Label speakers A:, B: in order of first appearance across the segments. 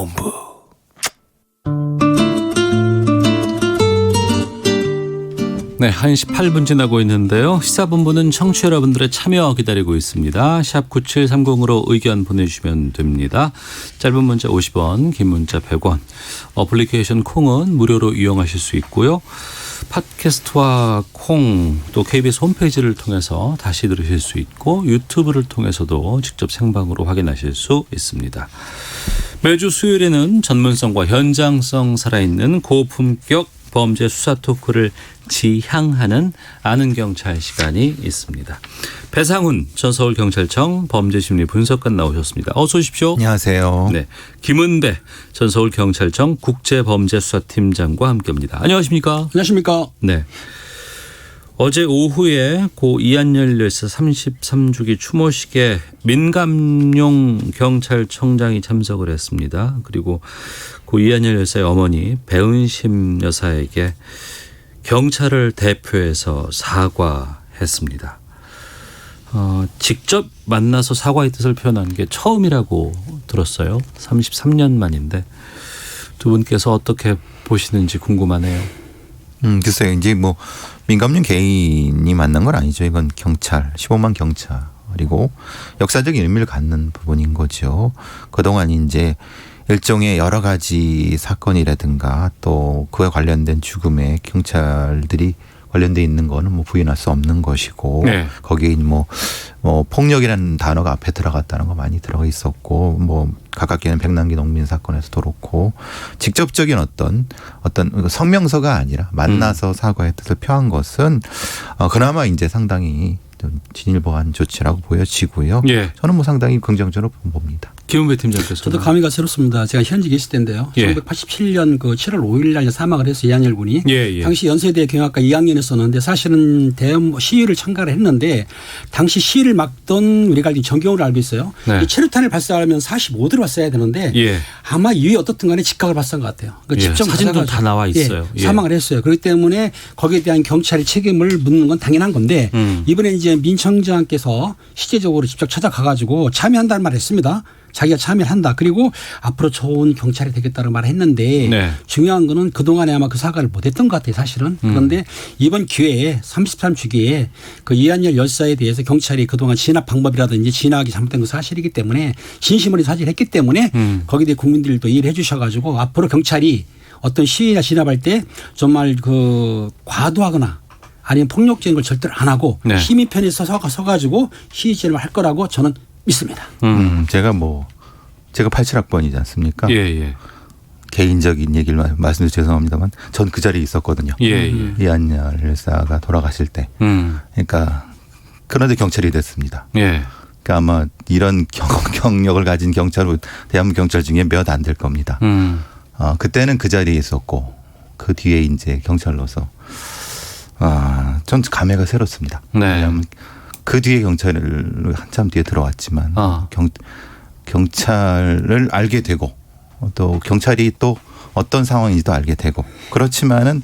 A: 시사본부. 네, 1시 8분 지나고 있는데요. 시사본부는 청취자 여러분들의 참여 기다리고 있습니다. 샵 9730으로 의견 보내주시면 됩니다. 짧은 문자 50원, 긴 문자 100원. 어플리케이션 콩은 무료로 이용하실 수 있고요. 팟캐스트와 콩 또 KBS 홈페이지를 통해서 다시 들으실 수 있고 유튜브를 통해서도 직접 생방으로 확인하실 수 있습니다. 매주 수요일에는 전문성과 현장성 살아있는 고품격 범죄 수사 토크를 지향하는 아는 경찰 시간이 있습니다. 배상훈 전 서울경찰청 범죄심리 분석관 나오셨습니다. 어서 오십시오.
B: 안녕하세요.
A: 네, 김은배 전 서울경찰청 국제범죄수사팀장과 함께합니다. 안녕하십니까?
C: 안녕하십니까?
A: 네. 어제 오후에 고 이한열 열사 33주기 추모식에 민감용 경찰청장이 참석을 했습니다. 그리고 고 이한열 열사의 어머니 배은심 여사에게 경찰을 대표해서 사과했습니다. 직접 만나서 사과의 뜻을 표현한 게 처음이라고 들었어요. 33년 만인데 두 분께서 어떻게 보시는지 궁금하네요.
B: 글쎄요. 이제 뭐 민감용 개인이 만난 건 아니죠. 이건 경찰, 15만 경찰이고 역사적인 의미를 갖는 부분인 거죠. 그동안 이제 일종의 여러 가지 사건이라든가 또 그에 관련된 죽음에 경찰들이 관련돼 있는 거는 뭐 부인할 수 없는 것이고 네. 거기에 뭐 폭력이라는 단어가 앞에 들어갔다는 거 많이 들어가 있었고 뭐 가깝게는 백남기 농민 사건에서도 그렇고 직접적인 어떤 성명서가 아니라 만나서 사과의 뜻을 표한 것은 그나마 이제 상당히 좀 진일보한 조치라고 보여지고요. 예. 저는 뭐 상당히 긍정적으로 봅니다.
A: 김은배 팀장께서.
C: 저도 감회가 새롭습니다. 제가 현직에 있을 때인데요. 예. 1987년 그 7월 5일 날 사망을 해서 이한열 군이 당시 연세대 경영학과 2학년이었었는데 사실은 대형 시위를 참가를 했는데 당시 시위를 막던 우리가 알던 정경호를 알고 있어요. 네. 이 체류탄을 발사하면 45도로 발사해야 되는데 아마 이유에 어떻든 간에 직각을 발사한 것 같아요. 그러니까 직접
A: 사진도 다 나와 있어요.
C: 사망을 했어요. 그렇기 때문에 거기에 대한 경찰의 책임을 묻는 건 당연한 건데 이번에 이제 민 청장께서 실제적으로 직접 찾아가가지고 참여한다는 말을 했습니다. 자기가 참여를 한다. 그리고 앞으로 좋은 경찰이 되겠다는 말을 했는데 중요한 거는 그동안에 아마 그 사과를 못했던 것 같아요. 사실은. 그런데 이번 기회에 33주기에 그 이한열 열사에 대해서 경찰이 그동안 진압 방법이라든지 진압이 잘못된 건 사실이기 때문에 진심으로 사실을 했기 때문에 거기에 대해 국민들도 이해를 해 주셔가지고 앞으로 경찰이 어떤 시위나 진압할 때 정말 그 과도하거나 아니면 폭력적인 걸 절대로 안 하고 시민 편에 서가지고 시위 진압을 할 거라고 저는 믿습니다.
B: 제가 87학번이지 않습니까? 개인적인 얘기를 말씀드려 죄송합니다만 전 그 자리에 있었거든요. 이한열 열사가 돌아가실 때. 그러니까 그런데 경찰이 됐습니다. 그러니까 아마 이런 경력을 가진 경찰은 대한민국 경찰 중에 몇 안 될 겁니다. 그때는 그 자리에 있었고 그 뒤에 이제 경찰로서 전 감회가 새롭습니다. 왜냐하면 그 뒤에 경찰을 한참 뒤에 들어왔지만 경찰을 알게 되고 또 경찰이 또 어떤 상황인지도 알게 되고 그렇지만은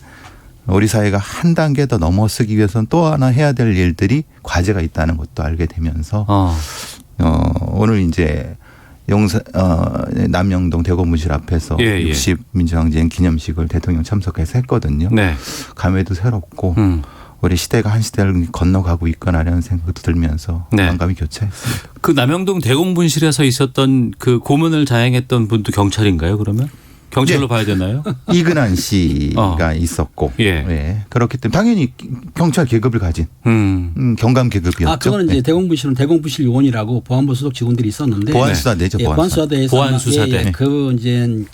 B: 우리 사회가 한 단계 더 넘어서기 위해서는 또 하나 해야 될 일들이 과제가 있다는 것도 알게 되면서 오늘 이제 남영동 대검무실 앞에서 60 민주항쟁 기념식을 대통령 참석해서 했거든요. 감회도 새롭고 우리 시대가 한 시대를 건너가고 있거나라는 생각도 들면서 반감이 교차했습니다.
A: 그 남영동 대공분실에서 있었던 그 고문을 자행했던 분도 경찰인가요? 그러면? 경찰로 봐야 되나요?
B: 이근한 씨가 있었고 그렇기 때문에 당연히 경찰 계급을 가진 경감 계급이었죠.
C: 그거는 이제 대공분실은 대공분실 요원이라고 보안부 소속 직원들이 있었는데
B: 보안수사대죠.
C: 보안수사대에서
A: 보안수사대.
C: 그 이제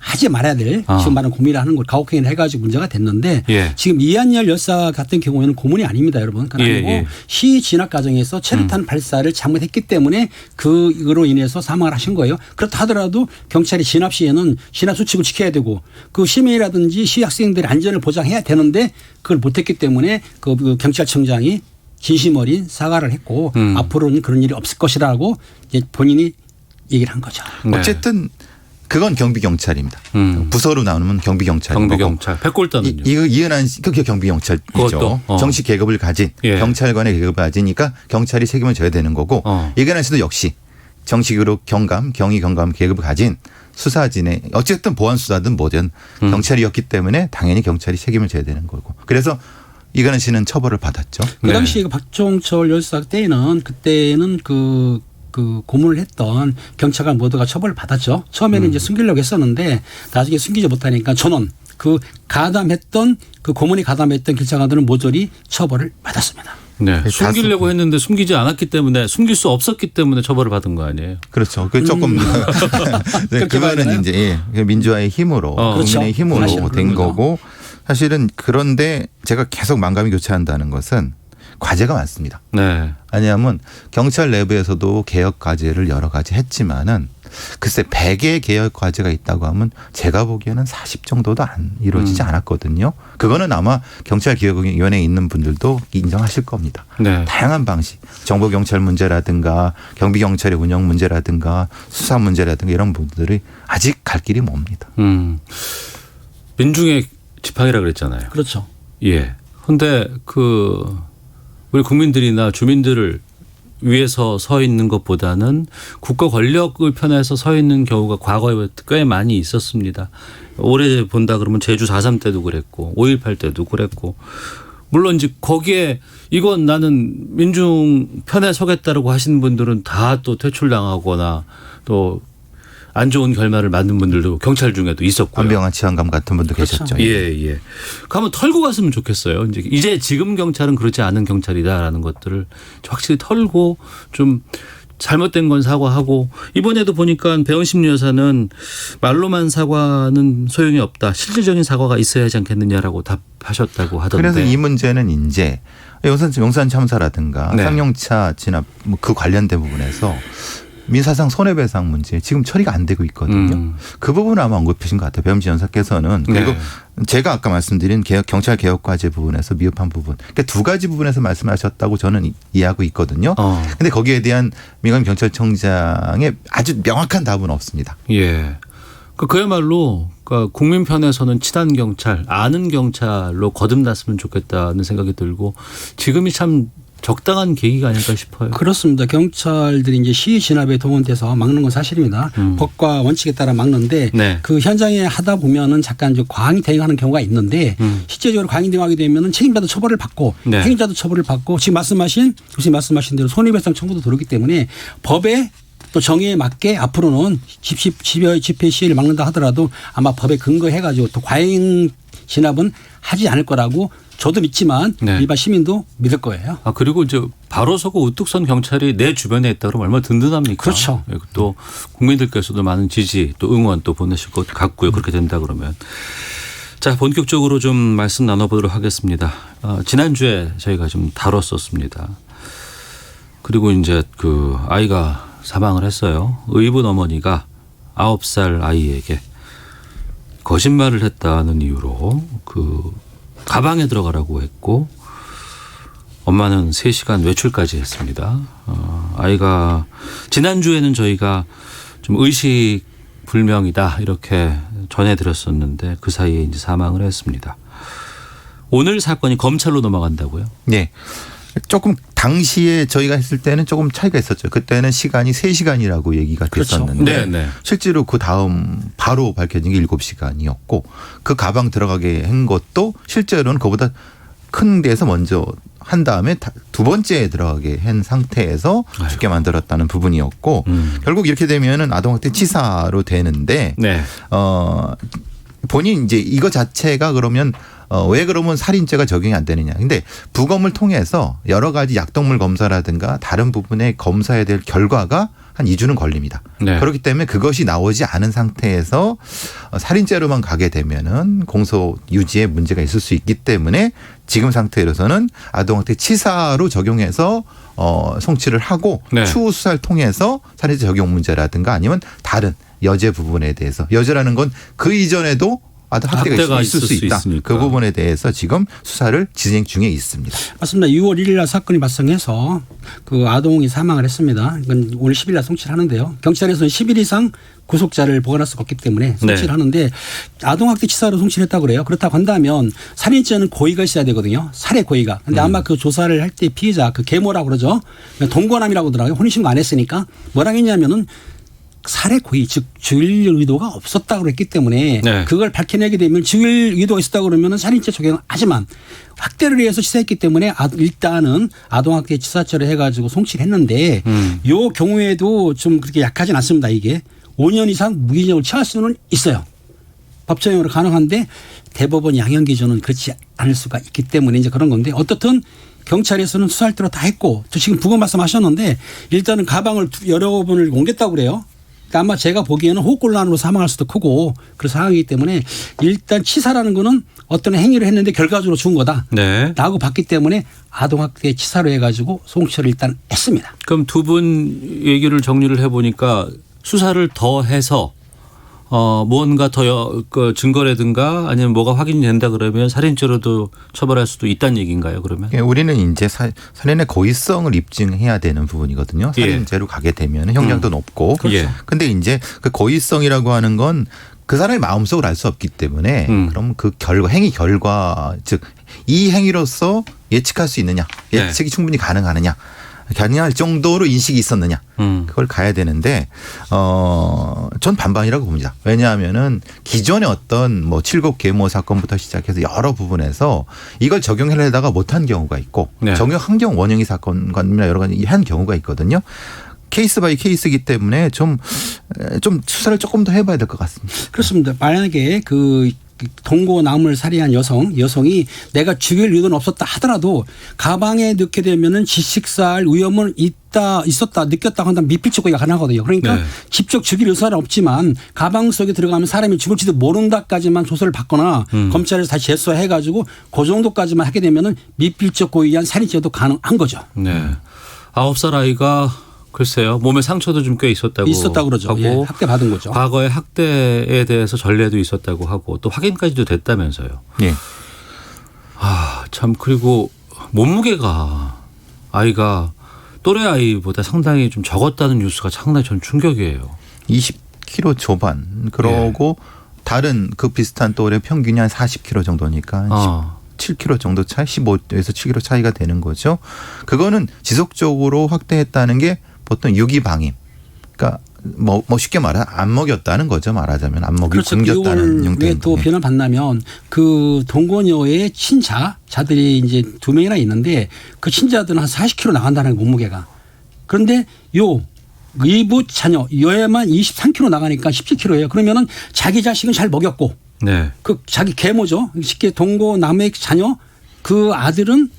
C: 하지 말아야 될 지금 말하는 고민을 하는 걸 가혹행위를 해가지고 문제가 됐는데 지금 이한열 열사 같은 경우에는 고문이 아닙니다, 여러분. 그건 아니고 시위 진압 과정에서 체류탄 발사를 잘못했기 때문에 그로 인해서 사망을 하신 거예요. 그렇다 하더라도 경찰이 진압 시에는 진압 수칙을 지켜야 되고 그 시민이라든지 시위 학생들의 안전을 보장해야 되는데 그걸 못했기 때문에 그 경찰청장이 진심 어린 사과를 했고 앞으로는 그런 일이 없을 것이라고 이제 본인이 얘기를 한 거죠.
B: 어쨌든 그건 경비경찰입니다. 부서로 나누면 경비경찰인
A: 경비경찰. 백골단은요?
B: 이은한 씨 그게 경비경찰이죠. 정식 계급을 가진 경찰관의 계급을 가지니까 경찰이 책임을 져야 되는 거고 이근한 씨도 역시 정식으로 경위 경감 계급을 가진 수사진의 어쨌든 보안 수사든 뭐든 경찰이었기 때문에 당연히 경찰이 책임을 져야 되는 거고. 그래서 이관원 씨는 처벌을 받았죠.
C: 그 당시 박종철 열사 때는 그때는 그 고문을 했던 경찰관 모두가 처벌을 받았죠. 처음에는 이제 숨기려고 했었는데 나중에 숨기지 못하니까 전원 그 고문이 가담했던 경찰관들은 모조리 처벌을 받았습니다.
A: 네. 숨기려고 했는데 숨기지 않았기 때문에 숨길 수 없었기 때문에 처벌을 받은 거 아니에요?
B: 그렇죠. 그 조금 네, 그거는 이제 민주화의 힘으로 국민의 힘으로 된 거고 사실은 그런데 제가 계속 만감이 교차한다는 것은 과제가 많습니다.
A: 네.
B: 왜냐하면 경찰 내부에서도 개혁 과제를 여러 가지 했지만은 글쎄 100개의 개혁 과제가 있다고 하면 제가 보기에는 40 정도도 안 이루어지지 않았거든요. 그거는 아마 경찰개혁위원회에 있는 분들도 인정하실 겁니다.
A: 네.
B: 다양한 방식, 정보경찰 문제라든가 경비경찰의 운영 문제라든가 수사 문제라든가 이런 분들이 아직 갈 길이 멉니다.
A: 민중의 지팡이라 그랬잖아요.
C: 그렇죠.
A: 예. 근데 우리 국민들이나 주민들을 위에서 서 있는 것보다는 국가 권력을 편에서 서 있는 경우가 과거에 꽤 많이 있었습니다. 오래 본다 그러면 제주 4.3 때도 그랬고 5.18 때도 그랬고 물론 이제 거기에 이건 나는 민중 편에 서겠다라고 하시는 분들은 다 또 퇴출당하거나 또 안 좋은 결말을 맞는 분들도 경찰 중에도 있었고요.
B: 안병환 치안감 같은 분도
C: 그렇죠.
B: 계셨죠.
A: 예. 가면 털고 갔으면 좋겠어요. 이제 지금 경찰은 그렇지 않은 경찰이다라는 것들을 확실히 털고 좀 잘못된 건 사과하고 이번에도 보니까 배원심 여사는 말로만 사과는 소용이 없다. 실질적인 사과가 있어야 하지 않겠느냐라고 답하셨다고 하던데.
B: 그래서 이 문제는 이제 용산 참사라든가
A: 네.
B: 쌍용차 진압 그 관련된 부분에서 민사상 손해배상 문제 지금 처리가 안 되고 있거든요. 그 부분을 아마 언급하신 것 같아요. 배엄진 연사께서는. 그리고 제가 아까 말씀드린 경찰 개혁 과제 부분에서 미흡한 부분. 그러니까 두 가지 부분에서 말씀하셨다고 저는 이해하고 있거든요. 그런데 거기에 대한 민간 경찰청장의 아주 명확한 답은 없습니다.
A: 예. 그야말로 국민 편에서는 친한 경찰, 아는 경찰로 거듭났으면 좋겠다는 생각이 들고 지금이 참 적당한 계기가 아닐까 싶어요.
C: 그렇습니다. 경찰들이 이제 시위 진압에 동원돼서 막는 건 사실입니다. 법과 원칙에 따라 막는데
A: 네.
C: 그 현장에 하다 보면은 잠깐 좀 과잉 대응하는 경우가 있는데 실제적으로 과잉 대응하게 되면은 책임자도 처벌을 받고
A: 네.
C: 행위자도 처벌을 받고 지금 말씀하신 대로 손해배상 청구도 들어오기 때문에 법에 또 정의에 맞게 앞으로는 집회 시위를 막는다 하더라도 아마 법에 근거해가지고 또 과잉 진압은 하지 않을 거라고 저도 믿지만
A: 네.
C: 일반 시민도 믿을 거예요.
A: 그리고 이제 바로 서고 우뚝 선 경찰이 내 주변에 있다 그러면 얼마나 든든합니까?
C: 그렇죠.
A: 또 국민들께서도 많은 지지 또 응원 또 보내실 것 같고요. 그렇게 된다 그러면. 자, 본격적으로 좀 말씀 나눠보도록 하겠습니다. 지난주에 저희가 좀 다뤘었습니다. 그리고 이제 아이가 사망을 했어요. 의붓 어머니가 9살 아이에게 거짓말을 했다는 이유로 가방에 들어가라고 했고 엄마는 3시간 외출까지 했습니다. 아이가 지난주에는 저희가 좀 의식 불명이다 이렇게 전해드렸었는데 그 사이에 이제 사망을 했습니다. 오늘 사건이 검찰로 넘어간다고요?
B: 네. 조금 당시에 저희가 했을 때는 조금 차이가 있었죠. 그때는 시간이 3시간이라고 얘기가 됐었는데
A: 네.
B: 실제로 그 다음 바로 밝혀진 게 7시간이었고 그 가방 들어가게 한 것도 실제로는 그보다 큰 데서 먼저 한 다음에 두 번째에 들어가게 한 상태에서 죽게 만들었다는 부분이었고 결국 이렇게 되면은 아동학대 치사로 되는데
A: 네.
B: 본인 이제 이거 자체가 그러면 왜 그러면 살인죄가 적용이 안 되느냐. 근데 부검을 통해서 여러 가지 약동물 검사라든가 다른 부분에 검사해야 될 결과가 한 2주는 걸립니다.
A: 네.
B: 그렇기 때문에 그것이 나오지 않은 상태에서 살인죄로만 가게 되면은 공소 유지에 문제가 있을 수 있기 때문에 지금 상태로서는 아동학대 치사로 적용해서 송치를 하고
A: 네.
B: 추후 수사를 통해서 살인죄 적용 문제라든가 아니면 다른 여죄 부분에 대해서 여죄라는 건 그 이전에도 아동 학대가
A: 학대가
B: 있을 수
A: 있을 수
B: 있다.
A: 있으니까.
B: 그 부분에 대해서 지금 수사를 진행 중에 있습니다.
C: 맞습니다. 6월 1일 날 사건이 발생해서 그 아동이 사망을 했습니다. 이건 오늘 10일 날 송치를 하는데요. 경찰에서는 10일 이상 구속자를 보관할 수가 없기 때문에 송치를
A: 네.
C: 하는데 아동학대치사로 송치를 했다고 그래요. 그렇다고 한다면 살인죄는 고의가 있어야 되거든요. 살해 고의가. 근데 아마 그 조사를 할 때 피해자 그 계모라고 그러죠. 동거남이라고 하더라고요. 혼인신고 안 했으니까 뭐라고 했냐면은 살해 고의 즉 죽일 의도가 없었다고 그랬기 때문에
A: 네.
C: 그걸 밝혀내게 되면 죽일 의도가 있었다고 그러면 살인죄 적용은 하지만 학대를 위해서 치사했기 때문에 일단은 아동학대 치사죄를 해가지고 송치를 했는데 요 경우에도 좀 그렇게 약하진 않습니다. 이게 5년 이상 무기징역을 처할 수는 있어요. 법정형으로 가능한데 대법원 양형 기준은 그렇지 않을 수가 있기 때문에 이제 그런 건데 어떻든 경찰에서는 수사할 대로 다 했고 또 지금 부검 말씀하셨는데 일단은 가방을 여러 번을 옮겼다고 그래요. 그러니까 아마 제가 보기에는 호흡곤란으로 사망할 수도 크고 그런 상황이기 때문에 일단 치사라는 거는 어떤 행위를 했는데 결과적으로 죽은 거다.
A: 네.
C: 라고 봤기 때문에 아동학대 치사로 해가지고 송치를 일단 했습니다.
A: 그럼 두 분 얘기를 정리를 해보니까 수사를 더 해서 무언가 더 그 증거라든가 아니면 뭐가 확인이 된다 그러면 살인죄로도 처벌할 수도 있다는 얘기인가요 그러면?
B: 예, 우리는 이제 살인의 고의성을 입증해야 되는 부분이거든요. 살인죄로 가게 되면 형량도 높고.
A: 예.
B: 근데 이제 그 고의성이라고 하는 건 그 사람의 마음속을 알 수 없기 때문에 그럼 그 행위 결과 즉 이 행위로서 예측할 수 있느냐 예측이 충분히 가능하느냐 가능할 정도로 인식이 있었느냐 그걸 가야 되는데 전 반반이라고 봅니다. 왜냐하면은 기존의 어떤 뭐 7급 계모 사건부터 시작해서 여러 부분에서 이걸 적용하려다가 못한 경우가 있고
A: 네.
B: 적용한 경우 원형이 사건이나 여러 가지 한 경우가 있거든요. 케이스 바이 케이스이기 때문에 좀 수사를 조금 더 해봐야 될 것 같습니다.
C: 그렇습니다. 만약에 그 동고남을 살해한 여성이 내가 죽일 의도는 없었다 하더라도 가방에 넣게 되면은 질식사할 위험은 있었다 느꼈다 한다면 미필적 고의가 가능하거든요. 그러니까
A: 네.
C: 직접 죽일 의사는 없지만 가방 속에 들어가면 사람이 죽을지도 모른다까지만 조사를 받거나 검찰에서 다시 재수해가지고 그 정도까지만 하게 되면은 미필적 고의에 의한 살인죄도 가능한 거죠.
A: 네. 9살 아이가 글쎄요 몸에 상처도 좀 꽤 있었다고
C: 그러죠.
A: 하고
C: 예, 학대 받은 거죠.
A: 과거에 학대에 대해서 전례도 있었다고 하고 또 확인까지도 됐다면서요.
B: 예.
A: 참 그리고 몸무게가 아이가 또래 아이보다 상당히 좀 적었다는 뉴스가 상당히 전 충격이에요.
B: 20kg 초반 그러고 다른 그 비슷한 또래 평균이 한 40kg 정도니까 7kg 정도 차이 15에서 7kg 차이가 되는 거죠. 그거는 지속적으로 확대했다는 게 보통 유기방임. 그러니까 뭐 쉽게 말하면 안 먹였다는 거죠. 말하자면 안 먹이
C: 그렇죠.
B: 굶겼다는 형태.
C: 왜또 변을 받냐면 그 동거녀의 친자들이 이제 2명이나 있는데 그 친자들은 한 40kg 나간다는 거예요, 몸무게가. 그런데 요 의부 자녀 여에만 23kg 나가니까 17kg예요. 그러면은 자기 자식은 잘 먹였고
A: 네.
C: 그 자기 계모죠. 쉽게 동거남의 자녀 그 아들은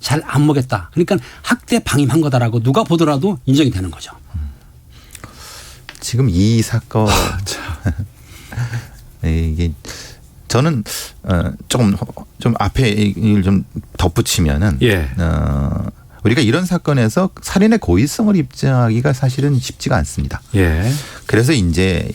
C: 잘 안 먹였다. 그러니까 학대 방임한 거다라고 누가 보더라도 인정이 되는 거죠.
B: 지금 이 사건 네, 이게 저는 좀 앞에 이걸 좀 덧붙이면은
A: 예.
B: 우리가 이런 사건에서 살인의 고의성을 입증하기가 사실은 쉽지가 않습니다.
A: 예.
B: 그래서 이제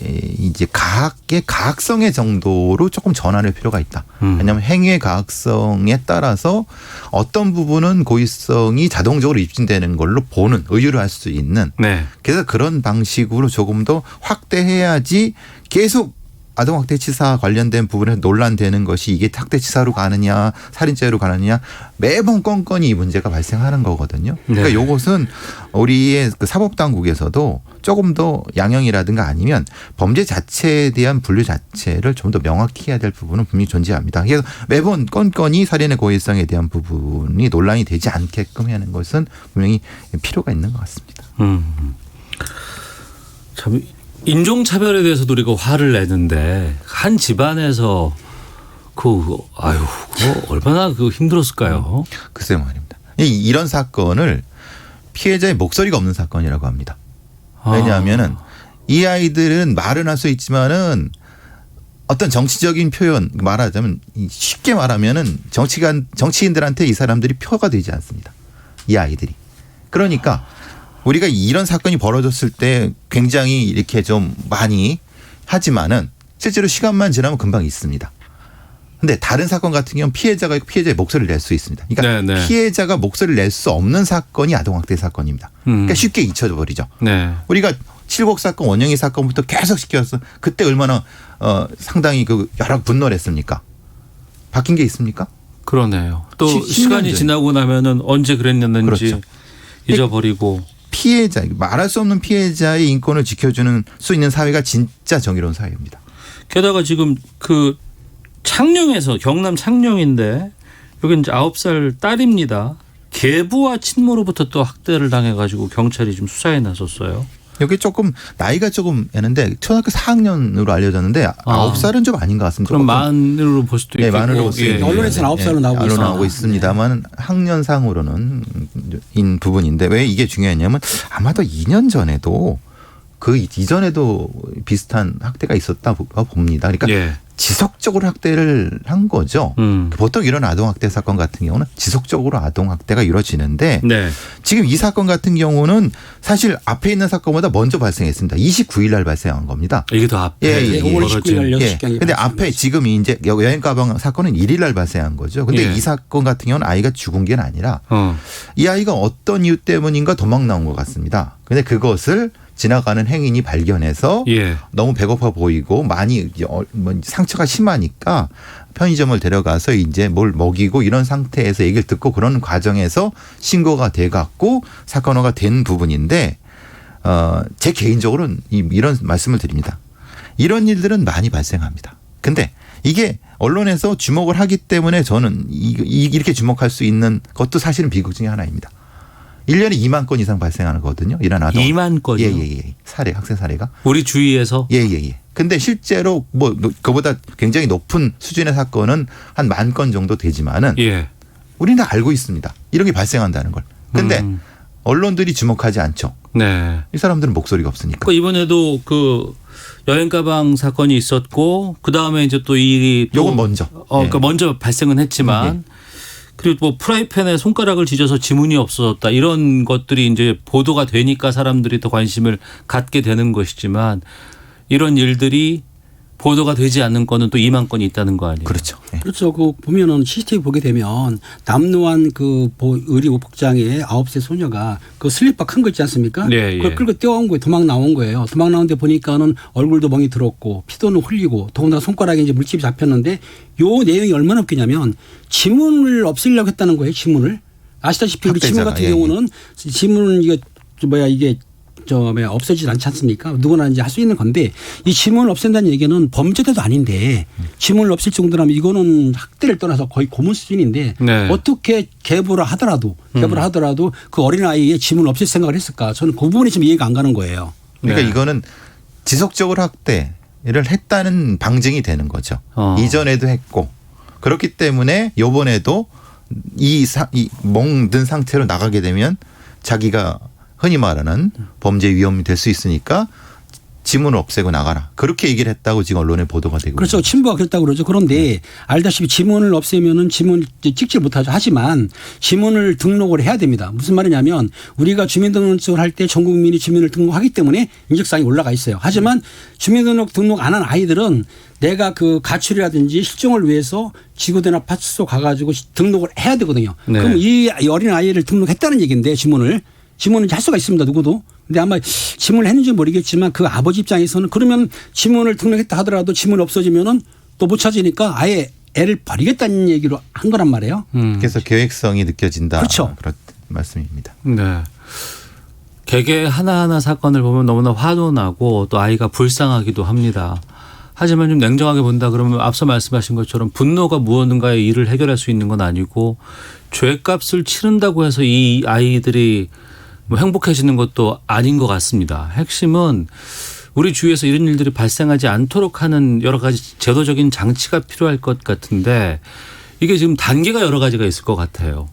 B: 가학의 가학성의 정도로 조금 전환할 필요가 있다. 왜냐하면 행위의 가학성에 따라서 어떤 부분은 고의성이 자동적으로 입증되는 걸로 보는 의유를 할 수 있는.
A: 네.
B: 그래서 그런 방식으로 조금 더 확대해야지 계속 아동학대치사 관련된 부분에 논란되는 것이 이게 학대치사로 가느냐 살인죄로 가느냐 매번 건건이 이 문제가 발생하는 거거든요. 그러니까
A: 네.
B: 이것은 우리의 그 사법당국에서도 조금 더 양형이라든가 아니면 범죄 자체에 대한 분류 자체를 좀 더 명확히 해야 될 부분은 분명히 존재합니다. 그래서 매번 건건이 살인의 고의성에 대한 부분이 논란이 되지 않게끔 하는 것은 분명히 필요가 있는 것 같습니다.
A: 참 인종차별에 대해서도 우리가 화를 내는데 한 집안에서 그거 얼마나 힘들었을까요?
B: 글쎄 말입니다. 이런 사건을 피해자의 목소리가 없는 사건이라고 합니다. 왜냐하면은 이 아이들은 말은 할 수 있지만은 어떤 정치적인 표현 말하자면 쉽게 말하면은 정치인들한테 이 사람들이 표가 되지 않습니다. 이 아이들이. 그러니까 우리가 이런 사건이 벌어졌을 때 굉장히 이렇게 좀 많이 하지만은 실제로 시간만 지나면 금방 있습니다. 근데 다른 사건 같은 경우는 피해자가 있고 피해자의 목소리를 낼 수 있습니다. 그러니까
A: 네네.
B: 피해자가 목소리를 낼 수 없는 사건이 아동학대 사건입니다. 그러니까 쉽게 잊혀져 버리죠.
A: 네.
B: 우리가 칠곡 사건, 원영희 사건부터 계속 시켰어. 그때 얼마나 상당히 그 여러 분노를 했습니까? 바뀐 게 있습니까?
A: 그러네요. 또
B: 10년
A: 시간이
B: 전에.
A: 지나고 나면은 언제 그랬는지
B: 그렇죠.
A: 잊어버리고.
B: 피해자, 말할 수 없는 피해자의 인권을 지켜주는 수 있는 사회가 진짜 정의로운 사회입니다.
A: 게다가 지금 그 창녕에서 경남 창녕인데 여기 이제 9살 딸입니다. 계부와 친모로부터 또 학대를 당해가지고 경찰이 좀 수사에 나섰어요.
B: 여기 조금 나이가 조금 애는데 초등학교 4학년으로 알려졌는데 9살은 좀 아닌 것 같습니다.
A: 그럼 만으로 볼 수도
B: 네,
A: 있겠고.
B: 만으로 볼 수
A: 예.
B: 있는
C: 언론에서는 9살로 나오고
B: 언론
C: 있습니다.
B: 나오고 있습니다만 학년상으로는 인 부분인데 왜 이게 중요했냐면 아마도 2년 전에도 그 이전에도 비슷한 학대가 있었다 봅니다. 그러니까
A: 예.
B: 지속적으로 학대를 한 거죠. 보통 이런 아동학대 사건 같은 경우는 지속적으로 아동학대가 이루어지는데
A: 네.
B: 지금 이 사건 같은 경우는 사실 앞에 있는 사건보다 먼저 발생했습니다. 29일 날 발생한 겁니다.
A: 이게 더 앞에
B: 예, 예, 예.
C: 5월 19일 날
A: 벌어진.
C: 6시경에.
B: 근데 앞에 지금 이제 여행 가방 사건은 1일 날 발생한 거죠. 근데
A: 예.
B: 이 사건 같은 경우는 아이가 죽은 게 아니라 이 아이가 어떤 이유 때문인가 도망 나온 것 같습니다. 근데 그것을 지나가는 행인이 발견해서
A: 예.
B: 너무 배고파 보이고 많이 상처가 심하니까 편의점을 데려가서 이제 뭘 먹이고 이런 상태에서 얘기를 듣고 그런 과정에서 신고가 돼 갖고 사건화가 된 부분인데 제 개인적으로는 이런 말씀을 드립니다. 이런 일들은 많이 발생합니다. 근데 이게 언론에서 주목을 하기 때문에 저는 이렇게 주목할 수 있는 것도 사실은 비극 중에 하나입니다. 1년에 2만 건 이상 발생하는 거거든요. 이런 아동.
A: 2만 건이요?
B: 예. 사례, 학생 사례가.
A: 우리 주위에서.
B: 예. 근데 실제로 뭐 그보다 굉장히 높은 수준의 사건은 한 10,000건 정도 되지만은
A: 예.
B: 우리는 다 알고 있습니다. 이런 게 발생한다는 걸. 근데 언론들이 주목하지 않죠.
A: 네.
B: 이 사람들은 목소리가 없으니까.
A: 그 이번에도 그 여행 가방 사건이 있었고 그 다음에 이제 또 이
B: 요건 먼저.
A: 그러니까 먼저 발생은 했지만 그리고 뭐 프라이팬에 손가락을 쥐져서 지문이 없어졌다 이런 것들이 이제 보도가 되니까 사람들이 더 관심을 갖게 되는 것이지만 이런 일들이 보도가 되지 않는 거는 또 2만 건이 있다는 거 아니에요?
B: 그렇죠. 예.
C: 그렇죠. 그 보면은 CCTV 보게 되면 남노한 그 의류 복장의 9세 소녀가 그 슬리퍼 큰 거 있지 않습니까?
A: 네, 예.
C: 그걸 끌고 뛰어온 거예요. 도망 나온 거예요. 도망 나오는데 보니까는 얼굴도 멍이 들었고 피도는 흘리고 더군다나 손가락에 이제 물집이 잡혔는데 요 내용이 얼마나 웃기냐면 지문을 없애려고 했다는 거예요. 지문을. 아시다시피 우리 지문 같은 경우는 지문은 이게 없어지지 않지 않습니까? 누구나 이제 할 수 있는 건데 이 지문을 없앤다는 얘기는 범죄자도 아닌데 지문을 없앨 정도라면 이거는 학대를 떠나서 거의 고문 수준인데
A: 네.
C: 어떻게 계부를 하더라도 그 어린아이의 지문을 없앨 생각을 했을까? 저는 그 부분이 좀 이해가 안 가는 거예요.
B: 그러니까
A: 네.
B: 이거는 지속적으로 학대를 했다는 방증이 되는 거죠. 이전에도 했고 그렇기 때문에 이번에도 이 멍든 상태로 나가게 되면 자기가 흔히 말하는 범죄 위험이 될 수 있으니까 지문을 없애고 나가라. 그렇게 얘기를 했다고 지금 언론에 보도가 되고
C: 그렇죠.
B: 있습니다.
C: 친부가 그랬다고 그러죠. 그런데 알다시피 지문을 없애면은 지문 찍지를 못하죠. 하지만 지문을 등록을 해야 됩니다. 무슨 말이냐면 우리가 주민등록증을 할 때 전 국민이 주민을 등록하기 때문에 인적사항이 올라가 있어요. 하지만 주민등록 안 한 아이들은 내가 그 가출이라든지 실종을 위해서 지구대나 파출소 가가지고 등록을 해야 되거든요.
A: 네.
C: 그럼 이 어린 아이를 등록했다는 얘기인데 지문은 할 수가 있습니다. 누구도. 근데 아마 지문을 했는지 모르겠지만 그 아버지 입장에서는 그러면 지문을 등록했다 하더라도 지문이 없어지면은 또 못 찾으니까 아예 애를 버리겠다는 얘기로 한 거란 말이에요.
B: 그래서 계획성이 느껴진다.
C: 그렇죠.
B: 그런 말씀입니다.
A: 네. 개개 하나하나 사건을 보면 너무나 화도 나고 또 아이가 불쌍하기도 합니다. 하지만 좀 냉정하게 본다 그러면 앞서 말씀하신 것처럼 분노가 무엇인가의 일을 해결할 수 있는 건 아니고 죄값을 치른다고 해서 이 아이들이 뭐 행복해지는 것도 아닌 것 같습니다. 핵심은 우리 주위에서 이런 일들이 발생하지 않도록 하는 여러 가지 제도적인 장치가 필요할 것 같은데 이게 지금 단계가 여러 가지가 있을 것 같아요.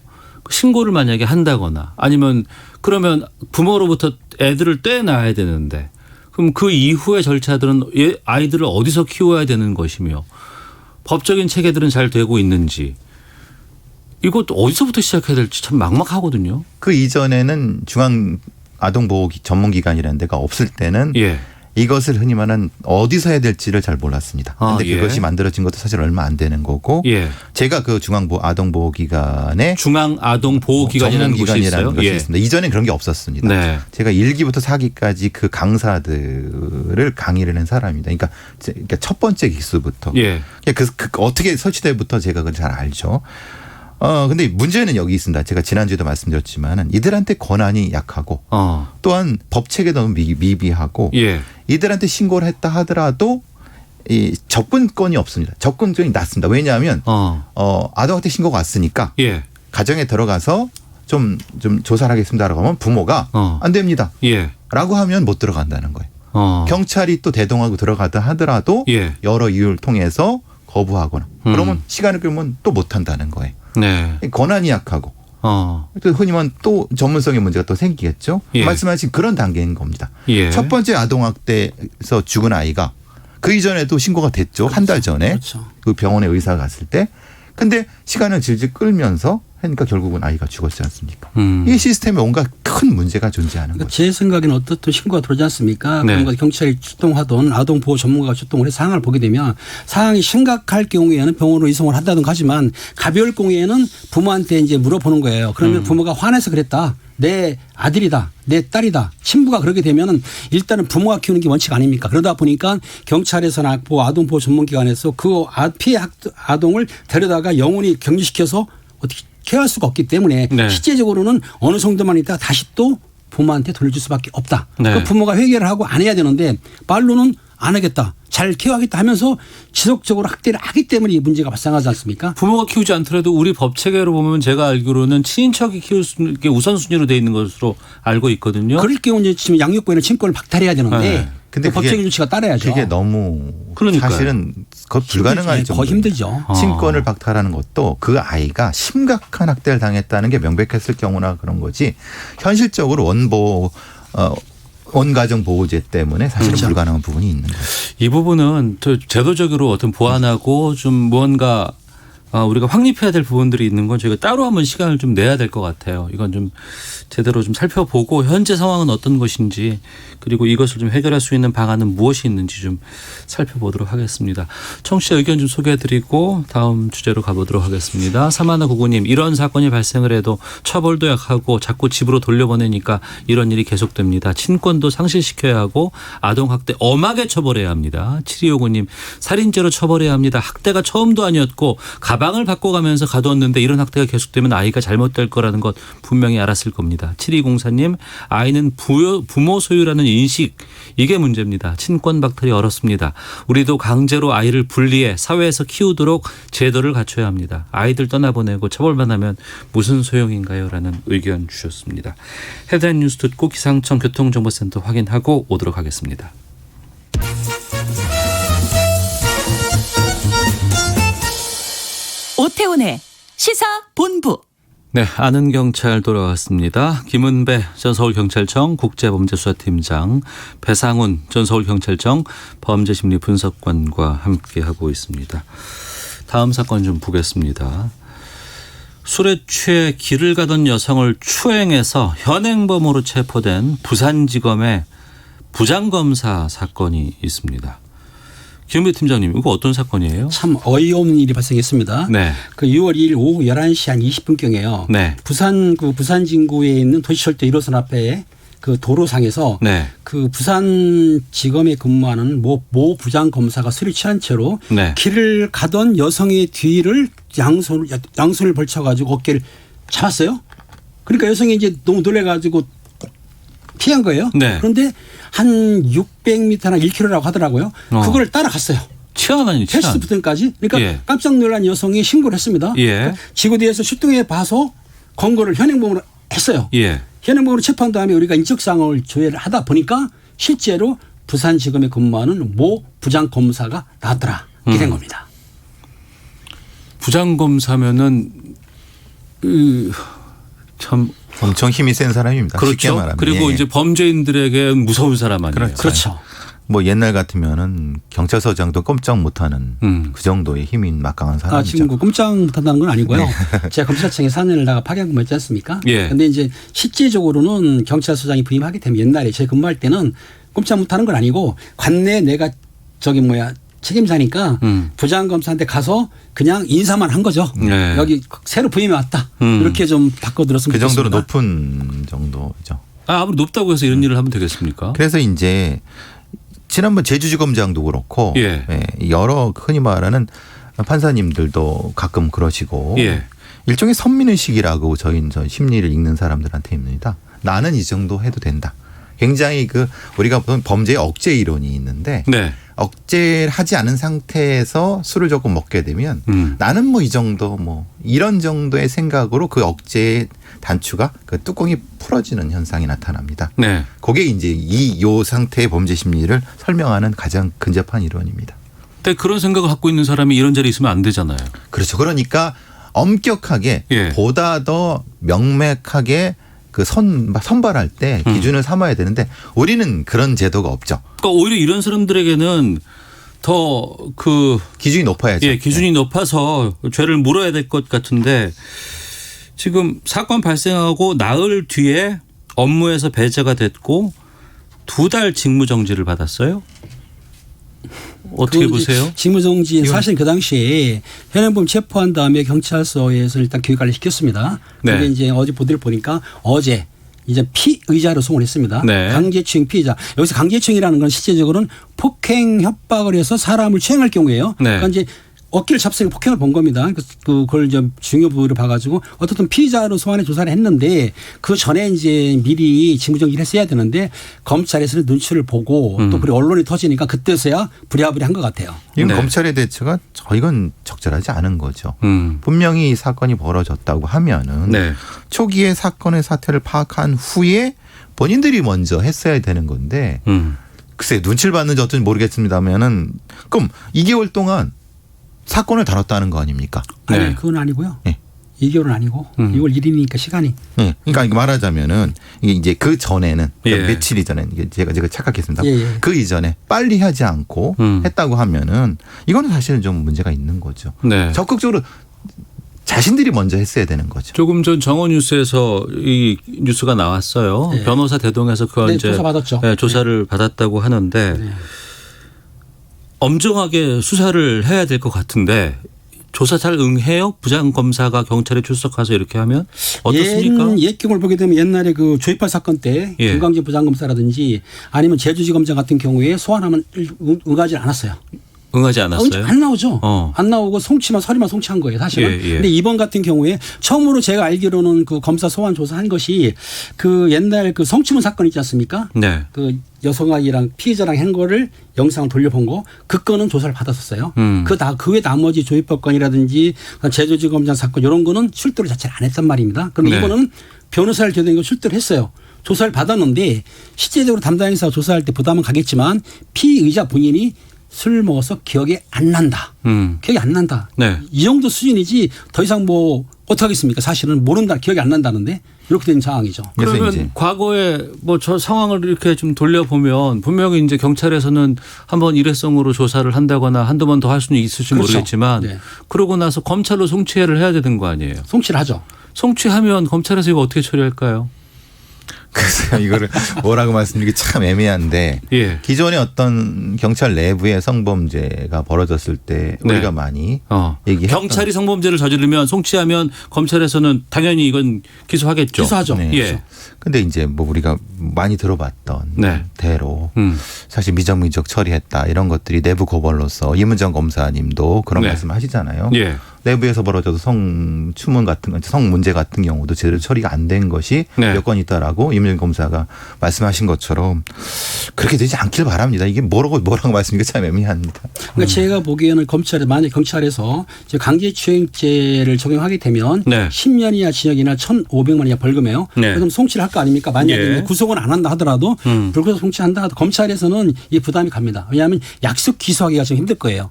A: 신고를 만약에 한다거나 아니면 그러면 부모로부터 애들을 떼놔야 되는데 그럼 그 이후의 절차들은 아이들을 어디서 키워야 되는 것이며 법적인 체계들은 잘 되고 있는지 이것도 어디서부터 시작해야 될지 참 막막하거든요.
B: 그 이전에는 중앙 아동보호 전문기관이라는 데가 없을 때는
A: 예.
B: 이것을 흔히 말하는 어디서 해야 될지를 잘 몰랐습니다. 그런데
A: 예.
B: 그것이 만들어진 것도 사실 얼마 안 되는 거고
A: 예.
B: 제가 그 중앙아동보호기관에
A: 중앙아동보호기관이라는 곳이 있어요.
B: 전문기관이라는 것이
A: 예.
B: 있습니다. 이전엔 그런 게 없었습니다.
A: 네.
B: 제가 1기부터 4기까지 그 강사들을 강의를 한 사람입니다. 그러니까 첫 번째 기수부터.
A: 예.
B: 그 어떻게 설치돼부터 제가 그걸 잘 알죠. 근데 문제는 여기 있습니다. 제가 지난주에도 말씀드렸지만은 이들한테 권한이 약하고 또한 법 체계도 너무 미비하고
A: 예.
B: 이들한테 신고를 했다 하더라도 이 접근권이 없습니다. 접근권이 낮습니다. 왜냐하면 아동학대 신고가 왔으니까
A: 예.
B: 가정에 들어가서 좀 조사를 하겠습니다라고 하면 부모가 안 됩니다.
A: 예.
B: 라고 하면 못 들어간다는 거예요. 경찰이 또 대동하고 들어가다 하더라도
A: 예.
B: 여러 이유를 통해서 거부하거나 그러면 시간을 끌면 또 못 한다는 거예요.
A: 네.
B: 권한이 약하고 또 흔히 말하면 또 전문성의 문제가 또 생기겠죠.
A: 예.
B: 말씀하신 그런 단계인 겁니다.
A: 예.
B: 첫 번째 아동학대에서 죽은 아이가 그 이전에도 신고가 됐죠. 한 달 전에
C: 그렇죠.
B: 그 병원에 의사가 갔을 때. 근데 시간을 질질 끌면서 하니까 결국은 아이가 죽었지 않습니까? 이 시스템에 온갖 큰 문제가 존재하는
C: 그러니까
B: 거죠.
C: 제 생각에는 어떻든 신고가 들어오지 않습니까?
A: 네.
C: 그런 거 경찰이 출동하던 아동보호 전문가가 출동을 해서 상황을 보게 되면 상황이 심각할 경우에는 병원으로 이송을 한다든가 하지만 가벼울 경우에는 부모한테 이제 물어보는 거예요. 그러면 부모가 화내서 그랬다. 내 아들이다. 내 딸이다. 친부가 그렇게 되면은 일단은 부모가 키우는 게 원칙 아닙니까? 그러다 보니까 경찰에서나 아동보호 전문기관에서 그 피해 아동을 데려다가 영원히 격리시켜서 어떻게 케어할 수가 없기 때문에
A: 네.
C: 실제적으로는 어느 정도만 있다가 다시 또 부모한테 돌려줄 수밖에 없다.
A: 네.
C: 그 부모가 회개를 하고 안 해야 되는데 말로는 안 하겠다. 잘 케어하겠다 하면서 지속적으로 학대를 하기 때문에 이 문제가 발생하지 않습니까?
A: 부모가 키우지 않더라도 우리 법 체계로 보면 제가 알기로는 친인척이 키울 수 있는 게 우선순위로 돼 있는 것으로 알고 있거든요.
C: 그럴 경우 이제 지금 양육부에는 친권을 박탈해야 되는데
A: 네.
B: 근데
C: 그 법적인 조치가 따라야죠.
B: 그게 너무
A: 그러니까요.
B: 사실은 그거 불가능할
C: 힘들죠.
B: 정도.
C: 더 힘들죠.
B: 친권을 박탈하는 것도 그 아이가 심각한 학대를 당했다는 게 명백했을 경우나 그런 거지 현실적으로 원가정 보호제 때문에 사실은
C: 그렇죠.
B: 불가능한 부분이 있는 거죠.
A: 이 부분은 또 제도적으로 어떤 보완하고 좀 무언가 우리가 확립해야 될 부분들이 있는 건 저희가 따로 한번 시간을 좀 내야 될 것 같아요. 이건 좀 제대로 좀 살펴보고 현재 상황은 어떤 것인지 그리고 이것을 좀 해결할 수 있는 방안은 무엇이 있는지 좀 살펴보도록 하겠습니다. 청취자 의견 좀 소개해드리고 다음 주제로 가보도록 하겠습니다. 3199님 이런 사건이 발생을 해도 처벌도 약하고 자꾸 집으로 돌려보내니까 이런 일이 계속됩니다. 친권도 상실시켜야 하고 아동학대 엄하게 처벌해야 합니다. 7259님 살인죄로 처벌해야 합니다. 학대가 처음도 아니었고 가방을 바꿔가면서 가두었는데 이런 학대가 계속되면 아이가 잘못될 거라는 것 분명히 알았을 겁니다. 7204님 아이는 부모 소유라는 인식 이게 문제입니다. 친권 박탈이 어렵습니다. 우리도 강제로 아이를 분리해 사회에서 키우도록 제도를 갖춰야 합니다. 아이들 떠나보내고 처벌만 하면 무슨 소용인가요? 라는 의견 주셨습니다. 헤드라인 뉴스 듣고 기상청 교통정보센터 확인하고 오도록 하겠습니다.
D: 오태훈의 시사본부.
A: 네, 아는 경찰 돌아왔습니다. 김은배 전 서울경찰청 국제범죄수사팀장, 배상훈 전 서울경찰청 범죄심리분석관과 함께하고 있습니다. 다음 사건 좀 보겠습니다. 술에 취해 길을 가던 여성을 추행해서 현행범으로 체포된 부산지검의 부장검사 사건이 있습니다. 김은배 팀장님, 이거 어떤 사건이에요?
C: 참 어이없는 일이 발생했습니다.
A: 네.
C: 그 6월 2일 오후 11시 한 20분경에요.
A: 네.
C: 부산 진구에 있는 도시철도 1호선 앞에 그 도로상에서
A: 네.
C: 그 부산지검에 근무하는 모 부장 검사가 술이 취한 채로
A: 네.
C: 길을 가던 여성의 뒤를 양손을 벌쳐가지고 어깨를 잡았어요. 그러니까 여성이 이제 너무 놀래가지고 피한 거예요.
A: 네.
C: 그런데 한 600m나 1km라고 하더라고요. 그걸 따라갔어요.
A: 치안 아니 치안.
C: 패스트부튼까지. 그러니까
A: 예.
C: 깜짝 놀란 여성이 신고를 했습니다.
A: 예.
C: 그러니까 지구대에서 출동해 봐서 검거를 현행범으로 했어요.
A: 예.
C: 현행범으로 체포한 다음에 우리가 인적사항을 조회를 하다 보니까 실제로 부산지검에 근무하는 모 부장검사가 나왔더라. 이렇게 된 겁니다.
A: 부장검사면은 참
B: 엄청 힘이 센 사람입니다. 쉽게
A: 그렇죠.
B: 말하면.
A: 그리고
B: 예.
A: 이제 범죄인들에게 무서운 사람 아니에요.
C: 그렇죠.
B: 뭐 옛날 같으면은 경찰서장도 꼼짝 못하는 그 정도의 힘이 막강한 사람이죠.
C: 지금 그 꼼짝 못한다는 건 아니고요. 제가 검찰청에 4년을 나가 파견 근무했지 않습니까?
A: 예.
C: 근데 이제 실질적으로는 경찰서장이 부임하게 되면 옛날에 제가 근무할 때는 꼼짝 못하는 건 아니고 관내 내가 책임자니까 부장검사한테 가서 그냥 인사만 한 거죠.
A: 네.
C: 여기 새로 부임해 왔다. 이렇게 좀 바꿔들었으면
B: 그 정도로
C: 좋겠습니다.
B: 높은 정도죠.
A: 아무리 높다고 해서 이런 일을 하면 되겠습니까?
B: 그래서 이제 지난번 제주지검장도 그렇고
A: 예.
B: 여러 흔히 말하는 판사님들도 가끔 그러시고
A: 예.
B: 일종의 선민의식이라고 저희 심리를 읽는 사람들한테 입니다. 나는 이 정도 해도 된다. 굉장히 우리가 보통 범죄의 억제 이론이 있는데
A: 네.
B: 억제를 하지 않은 상태에서 술을 조금 먹게 되면 나는 뭐 이 정도 이런 정도의 생각으로 그 억제의 단추가 그 뚜껑이 풀어지는 현상이 나타납니다.
A: 네.
B: 그게 이제 요 상태의 범죄 심리를 설명하는 가장 근접한 이론입니다.
A: 근데 그런 생각을 갖고 있는 사람이 이런 자리에 있으면 안 되잖아요.
B: 그렇죠. 그러니까 엄격하게
A: 예.
B: 보다 더 명맥하게 선발할 때 기준을 삼아야 되는데 우리는 그런 제도가 없죠.
A: 그러니까 오히려 이런 사람들에게는 더
B: 기준이 높아야죠.
A: 예, 기준이 높아서 죄를 물어야 될 것 같은데 지금 사건 발생하고 나흘 뒤에 업무에서 배제가 됐고 2달 직무정지를 받았어요. 어떻게 보세요?
C: 직무정지 사실 그 당시에 현행범 체포한 다음에 경찰서에서 일단 교육관리 시켰습니다.
A: 네.
C: 그게 이제 어제 보도를 보니까 어제 이제 피의자로 송을 했습니다.
A: 네.
C: 강제추행 피의자. 여기서 강제추행이라는 건 실제적으로는 폭행 협박을 해서 사람을 추행할 경우예요.
A: 네.
C: 그러니까 이제 어깨를 잡서 폭행을 본 겁니다. 그걸 이제 중요 부위를 봐가지고 어떻든 피의자로 소환해 조사를 했는데 그 전에 이제 미리 직무정지를 했어야 되는데 검찰에서는 눈치를 보고 또 그리고 언론이 터지니까 그때서야 부랴부랴 한 것 같아요.
B: 이건
A: 네.
B: 검찰의 대처가 이건 적절하지 않은 거죠.
A: 음.
B: 분명히 이 사건이 벌어졌다고 하면은
A: 네.
B: 초기에 사건의 사태를 파악한 후에 본인들이 먼저 했어야 되는 건데 글쎄 눈치를 봤는지 어쩐지 모르겠습니다면은 그럼 2개월 동안 사건을 다뤘다는 거 아닙니까?
A: 네.
C: 아니 그건 아니고요.
B: 네.
C: 2개월은 아니고 6월 1일이니까 시간이.
B: 네. 그러니까 말하자면은 이게 이제 그 전에는
A: 예.
B: 며칠 이전에 이게 제가 착각했습니다.
C: 예.
B: 그 이전에 빨리 하지 않고 했다고 하면은 이거는 사실은 좀 문제가 있는 거죠.
A: 네.
B: 적극적으로 자신들이 먼저 했어야 되는 거죠.
A: 조금 전 정오뉴스에서 이 뉴스가 나왔어요.
C: 네.
A: 변호사 대동에서 그
C: 네,
A: 이제
C: 조사 받았죠.
A: 조사를 받았다고 하는데
C: 네.
A: 엄정하게 수사를 해야 될 것 같은데 조사 잘 응해요? 부장검사가 경찰에 출석해서 이렇게 하면 어떻습니까?
C: 옛 경우를 보게 되면 옛날에 그 조이팔 사건 때
A: 예.
C: 김광재 부장검사라든지 아니면 제주지검장 같은 경우에 소환하면 응하지 않았어요.
A: 응하지 않았어요?
C: 안 나오죠.
A: 어.
C: 안 나오고 서류만 송치한 거예요, 사실은.
A: 예, 예.
C: 근데 이번 같은 경우에 처음으로 제가 알기로는 그 검사 소환 조사한 것이 그 옛날 그 성추문 사건 있지 않습니까?
A: 네.
C: 그 여성아이랑 피해자랑 한 거를 영상을 돌려본 거 그 건은 조사를 받았었어요. 그 외 나머지 조이법 건이라든지 제주지검장 사건 이런 거는 출두를 자체를 안 했단 말입니다. 그런데
A: 네.
C: 이거는 변호사를 겨냥해서 출두를 했어요. 조사를 받았는데 실제적으로 담당 인사가 조사할 때 부담은 가겠지만 피의자 본인이 술 먹어서 기억이 안 난다. 기억이 안 난다.
A: 네.
C: 이 정도 수준이지 더 이상 뭐 어떻게 하겠습니까? 사실은 모른다. 기억이 안 난다는데 이렇게 된 상황이죠.
B: 그래서
A: 그러면
B: 이제
A: 과거에 뭐 저 상황을 이렇게 좀 돌려보면 분명히 이제 경찰에서는 한번 일회성으로 조사를 한다거나 한두 번 더 할 수는 있을지
C: 그렇죠.
A: 모르겠지만
C: 네.
A: 그러고 나서 검찰로 송치해를 해야 되는 거 아니에요.
C: 송치를 하죠.
A: 송치하면 검찰에서 이거 어떻게 처리할까요?
B: 글쎄요, 이거를 뭐라고 말씀드리기 참 애매한데
A: 예.
B: 기존의 어떤 경찰 내부의 성범죄가 벌어졌을 때
A: 네.
B: 우리가 많이 얘기했던
A: 경찰이 성범죄를 저지르면 송치하면 검찰에서는 당연히 이건 기소하겠죠.
C: 기소하죠.
B: 네.
A: 예.
B: 근데 이제 뭐 우리가 많이 들어봤던
A: 네.
B: 대로 사실 미정민적 처리했다 이런 것들이 내부 고발로서 이문정 검사님도 그런
A: 네.
B: 말씀을 하시잖아요.
A: 예.
B: 내부에서 벌어져도 성추문 같은 성 문제 같은 경우도 제대로 처리가 안 된 것이
A: 네.
B: 몇 건 있다라고 이문정 검사가 말씀하신 것처럼 그렇게 되지 않길 바랍니다. 이게 뭐라고 말씀드리기가 참 애매합니다.
C: 그러니까 제가 보기에는 만약 경찰에서 강제추행죄를 적용하게 되면
A: 네.
C: 10년 이하 징역이나 1,500만 이하 벌금이에요.
A: 네.
C: 그럼 송치를 할 거 아닙니까? 만약에
A: 예.
C: 구속은 안 한다 하더라도 불구속 송치한다 하더라도 검찰에서는 이 부담이 갑니다. 왜냐하면 약속 기소하기가 좀 힘들 거예요.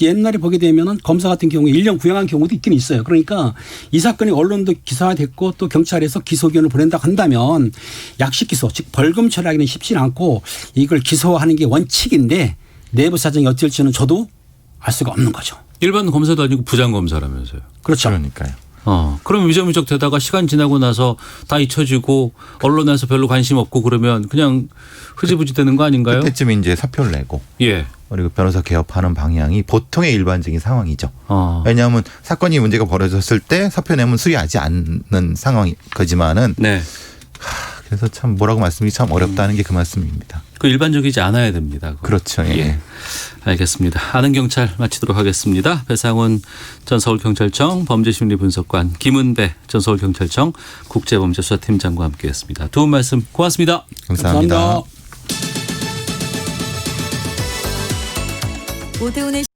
C: 옛날에 보게 되면은 검사 같은 경우에 1년 구형한 경우도 있긴 있어요. 그러니까 이 사건이 언론도 기사화됐고 또 경찰에서 기소견을 보낸다고 한다면 약식 기소, 즉 벌금 처리하기는 쉽지는 않고 이걸 기소하는 게 원칙인데 내부 사정이 어떨지는 저도 알 수가 없는 거죠.
A: 일반 검사도 아니고 부장검사라면서요.
C: 그렇죠.
B: 그러니까요.
A: 그럼 위적위적 되다가 시간 지나고 나서 다 잊혀지고 언론에서 별로 관심 없고 그러면 그냥 흐지부지 되는 거 아닌가요?
B: 그때쯤 이제 사표를 내고
A: 예.
B: 그리고 변호사 개업하는 방향이 보통의 일반적인 상황이죠.
A: 어.
B: 왜냐하면 사건이 문제가 벌어졌을 때 사표 내면 수리하지 않는 상황이 거지만은
A: 네.
B: 그래서 참 뭐라고 말씀드리기 참 어렵다는 게 그 말씀입니다.
A: 그 일반적이지 않아야 됩니다. 그거.
B: 그렇죠. 예.
A: 예. 알겠습니다. 아는 경찰 마치도록 하겠습니다. 배상훈 전 서울경찰청 범죄심리분석관, 김은배 전 서울경찰청 국제범죄수사팀장과 함께했습니다. 두 분 말씀 고맙습니다.
B: 감사합니다.
C: 감사합니다.
D: 오태훈의